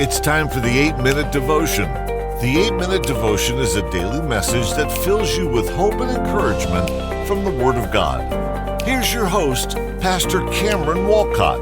It's time for the 8-Minute Devotion. The 8-Minute Devotion is a daily message that fills you with hope and encouragement from the Word of God. Here's your host, Pastor Cameron Walcott.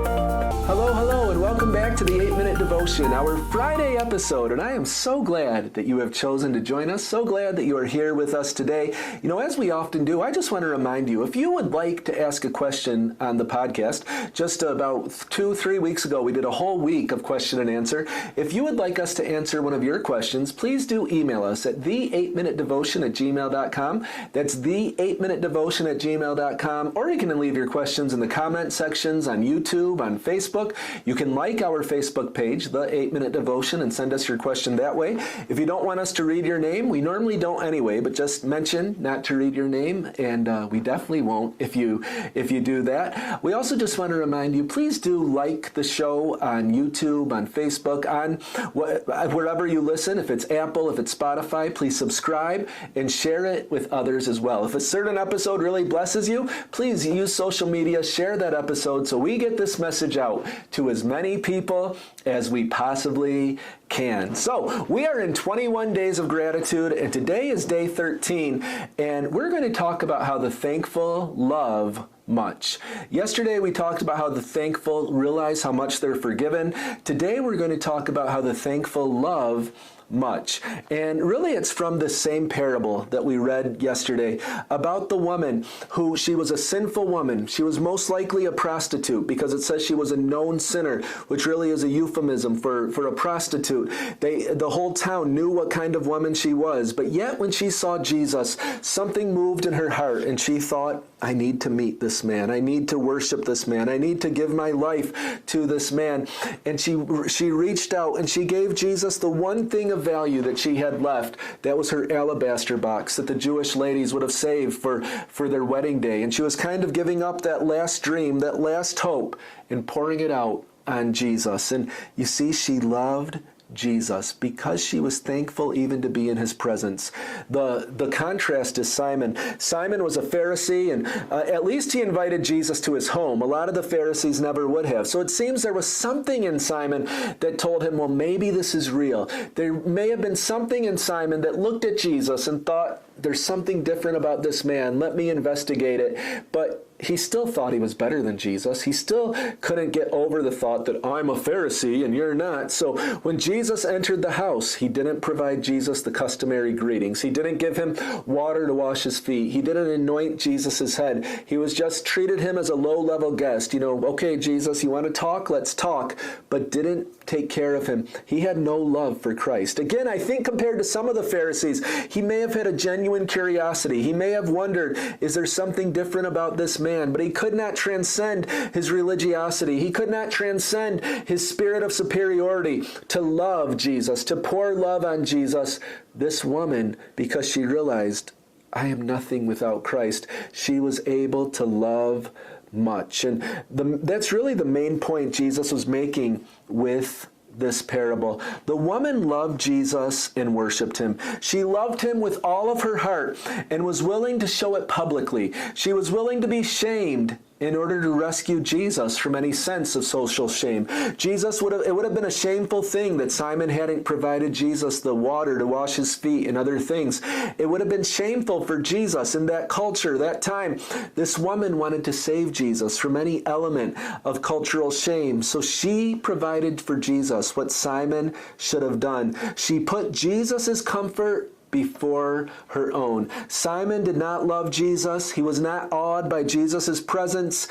Hello, and welcome back to the 8-Minute Devotion, our Friday episode, and I am so glad that you have chosen to join us, so glad that you are here with us today. You know, as we often do, I just want to remind you, if you would like to ask a question on the podcast, just about 2-3 weeks ago, we did a whole week of question and answer. If you would like us to answer one of your questions, please do email us at the8minutedevotion@gmail.com. That's the8minutedevotion@gmail.com, or you can leave your questions in the comment sections on YouTube, on Facebook. You can like our Facebook page, The 8-Minute Devotion, and send us your question that way. If you don't want us to read your name, we normally don't anyway, but just mention not to read your name, and we definitely won't if you do that. We also just want to remind you, please do like the show on YouTube, on Facebook, on wherever you listen. If it's Apple, if it's Spotify, please subscribe and share it with others as well. If a certain episode really blesses you, please use social media, share that episode so we get this message out to as many people as we possibly can. So we are in 21 days of gratitude, and today is day 13, and we're going to talk about how the thankful love much. Yesterday we talked about how the thankful realize how much they're forgiven. Today we're going to talk about how the thankful love much. And really it's from the same parable that we read yesterday about the woman who, she was a sinful woman. She was most likely a prostitute because it says she was a known sinner, which really is a euphemism for a prostitute. The whole town knew what kind of woman she was, but yet when she saw Jesus, something moved in her heart and she thought, I need to meet this man. I need to worship this man. I need to give my life to this man. And she reached out and she gave Jesus the one thing of value that she had left. That was her alabaster box that the Jewish ladies would have saved for their wedding day. And she was kind of giving up that last dream, that last hope, and pouring it out on Jesus. And you see, she loved Jesus because she was thankful even to be in his presence. The contrast is Simon. Simon was a Pharisee, and at least he invited Jesus to his home. A lot of the Pharisees never would have. So it seems there was something in Simon that told him, well, maybe this is real. There may have been something in Simon that looked at Jesus and thought, there's something different about this man. Let me investigate it. But he still thought he was better than Jesus. He still couldn't get over the thought that I'm a Pharisee and you're not. So when Jesus entered the house, he didn't provide Jesus the customary greetings. He didn't give him water to wash his feet. He didn't anoint Jesus' head. He was just treated him as a low-level guest. You know, okay, Jesus, you want to talk? Let's talk. But didn't take care of him. He had no love for Christ. Again, I think compared to some of the Pharisees, he may have had a genuine curiosity. He may have wondered, is there something different about this man? But he could not transcend his religiosity. He could not transcend his spirit of superiority to love Jesus, to pour love on Jesus. This woman, because she realized, I am nothing without Christ, she was able to love much. And that's really the main point Jesus was making with this parable. The woman loved Jesus and worshiped him. She loved him with all of her heart and was willing to show it publicly. She was willing to be shamed in order to rescue Jesus from any sense of social shame. It would have been a shameful thing that Simon hadn't provided Jesus the water to wash his feet and other things. It would have been shameful for Jesus in that culture, that time. This woman wanted to save Jesus from any element of cultural shame. So she provided for Jesus what Simon should have done. She put Jesus' comfort before her own. Simon did not love Jesus. He was not awed by Jesus' presence.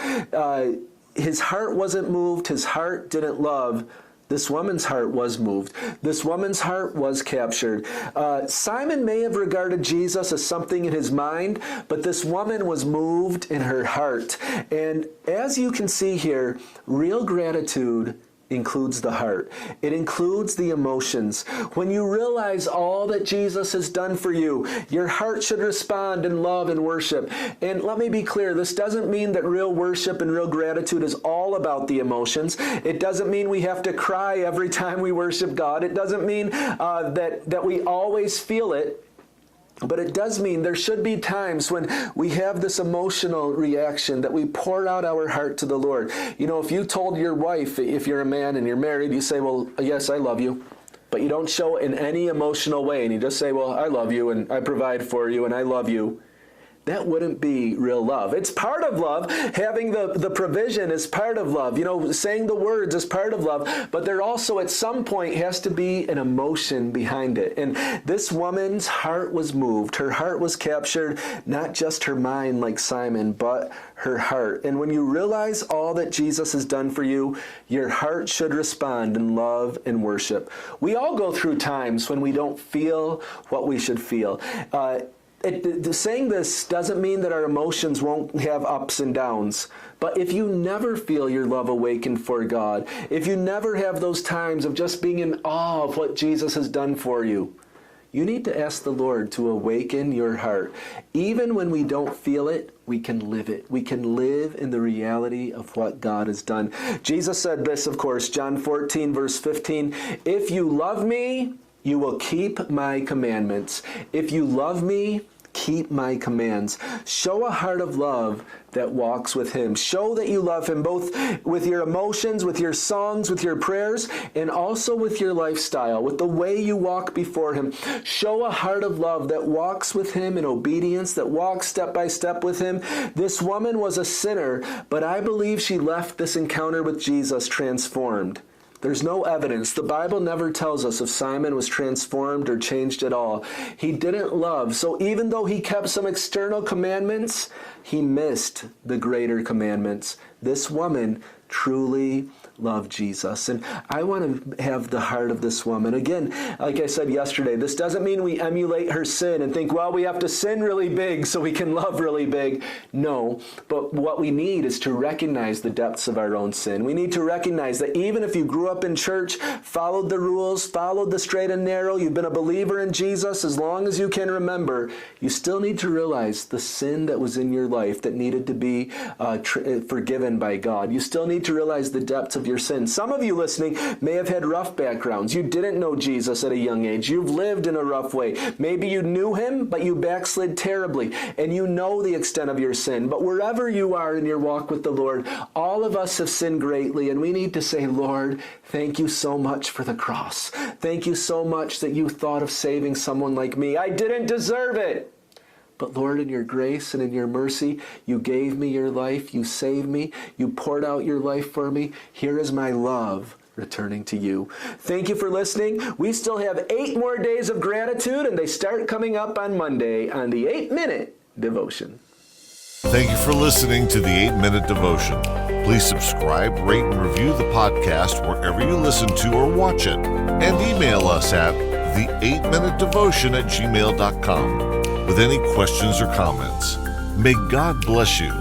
His heart wasn't moved. His heart didn't love. This woman's heart was moved. This woman's heart was captured. Simon may have regarded Jesus as something in his mind, but this woman was moved in her heart. And as you can see here, real gratitude includes the heart. It includes the emotions. When you realize all that Jesus has done for you, your heart should respond in love and worship. And let me be clear, this doesn't mean that real worship and real gratitude is all about the emotions. It doesn't mean we have to cry every time we worship God. It doesn't mean that we always feel it. But it does mean there should be times when we have this emotional reaction that we pour out our heart to the Lord. You know, if you told your wife, if you're a man and you're married, you say, well, yes, I love you. But you don't show it in any emotional way. And you just say, well, I love you and I provide for you and I love you. That wouldn't be real love. It's part of love. Having the provision is part of love. You know, saying the words is part of love. But there also at some point has to be an emotion behind it. And this woman's heart was moved. Her heart was captured, not just her mind like Simon, but her heart. And when you realize all that Jesus has done for you, your heart should respond in love and worship. We all go through times when we don't feel what we should feel. Saying this doesn't mean that our emotions won't have ups and downs. But if you never feel your love awakened for God, if you never have those times of just being in awe of what Jesus has done for you, you need to ask the Lord to awaken your heart. Even when we don't feel it, we can live it. We can live in the reality of what God has done. Jesus said this, of course, John 14, verse 15, "If you love me, you will keep my commandments. If you love me, keep my commands." Show a heart of love that walks with him. Show that you love him, both with your emotions, with your songs, with your prayers, and also with your lifestyle, with the way you walk before him. Show a heart of love that walks with him in obedience, that walks step by step with him. This woman was a sinner, but I believe she left this encounter with Jesus transformed. There's no evidence. The Bible never tells us if Simon was transformed or changed at all. He didn't love. So even though he kept some external commandments, he missed the greater commandments. This woman truly loved Jesus. And I want to have the heart of this woman. Again, like I said yesterday, this doesn't mean we emulate her sin and think, well, we have to sin really big so we can love really big. No, but what we need is to recognize the depths of our own sin. We need to recognize that even if you grew up in church, followed the rules, followed the straight and narrow, you've been a believer in Jesus as long as you can remember, you still need to realize the sin that was in your life that needed to be forgiven by God. You still need to realize the depths of your sin. Some of you listening may have had rough backgrounds. You didn't know Jesus at a young age. You've lived in a rough way. Maybe you knew him, but you backslid terribly, and you know the extent of your sin. But wherever you are in your walk with the Lord, all of us have sinned greatly, and we need to say, Lord, thank you so much for the cross. Thank you so much that you thought of saving someone like me. I didn't deserve it. But Lord, in your grace and in your mercy, you gave me your life, you saved me, you poured out your life for me. Here is my love returning to you. Thank you for listening. We still have 8 more days of gratitude, and they start coming up on Monday on the 8-Minute Devotion. Thank you for listening to the 8-Minute Devotion. Please subscribe, rate, and review the podcast wherever you listen to or watch it. And email us at the8minutedevotion@gmail.com with any questions or comments. May God bless you